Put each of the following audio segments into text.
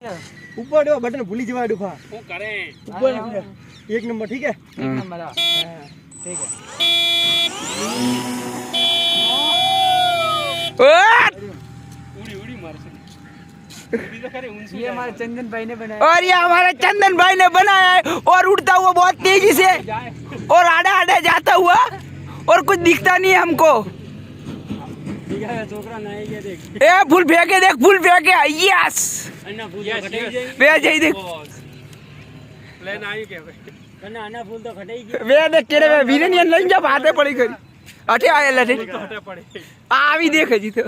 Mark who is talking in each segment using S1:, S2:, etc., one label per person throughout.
S1: ऊपर दो बटन भूली जवा दुखा
S2: वो करें
S1: ऊपर एक नंबर ठीक है
S3: एक नंबर हां ठीक है
S2: उड़ी उड़ी मार से उड़ी तो करे उनसे
S3: ये हमारे चंदन भाई ने बनाया
S4: और ये हमारे चंदन भाई ने बनाया है और उड़ता हुआ बहुत तेजी से और आड़े आड़े जाता हुआ और कुछ दिखता नहीं है हमको।
S1: ठीक है छोकरा नहीं ये देख
S4: ए फूल फेंके देख फूल फेंके यस
S1: अन्ना फूल तो खटाई
S4: वे जई देख
S2: प्लान आई के
S1: कन्ना अन्ना फूल तो खटाई
S4: वे देख केड़े वे वीरे नहीं लई जा बाते पड़ी करी अठे आए लठे
S2: हटे पड़े
S4: आवी देख जी तो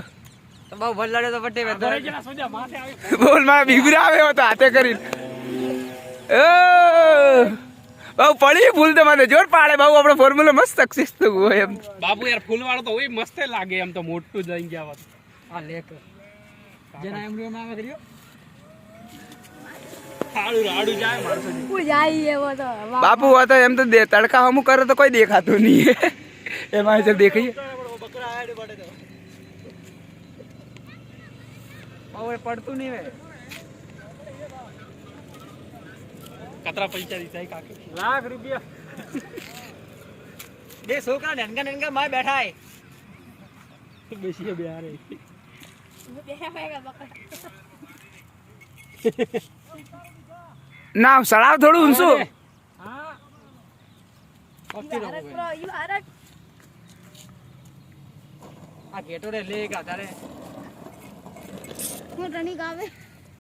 S3: बहु भल्लाड़े तो बट्टे में
S2: अरे जरा सोजा माथे आवे
S4: बोल मां बिगड़ा आवे हो तो हाथे करी ओ बाबू पड़ी फूल तो माने जोर पाड़े बाबू આપણો ફોર્મ્યુલા મસ્ત સક્સેસ તો હોય એમ
S2: बाबू यार फूल वाળો तो ओय मस्त लागे हम तो मोटू जाई गया बात
S3: आ लेक जना एमरो में आवे करियो
S2: आड़ू आड़ू जाए मारसो जी
S5: वो जाई है वो तो
S4: बापू वो तो एम तो दे तड़का हम करे तो कोई देखातो नहीं है एम आए से देखिए
S1: बकरा आया डे बाटे तो
S3: और पड़तू नहीं वे
S2: कतरा पैसा दीसाई काके
S1: लाख रुपया
S3: ये छोकरा ननका ननका माय बैठा है
S1: बेसी है बिहार है
S4: ना सड़ाव थोड़ू उनसो
S1: हां
S5: यू आर
S3: आ गेटो रे लेगा तारे
S5: रनिंग आवे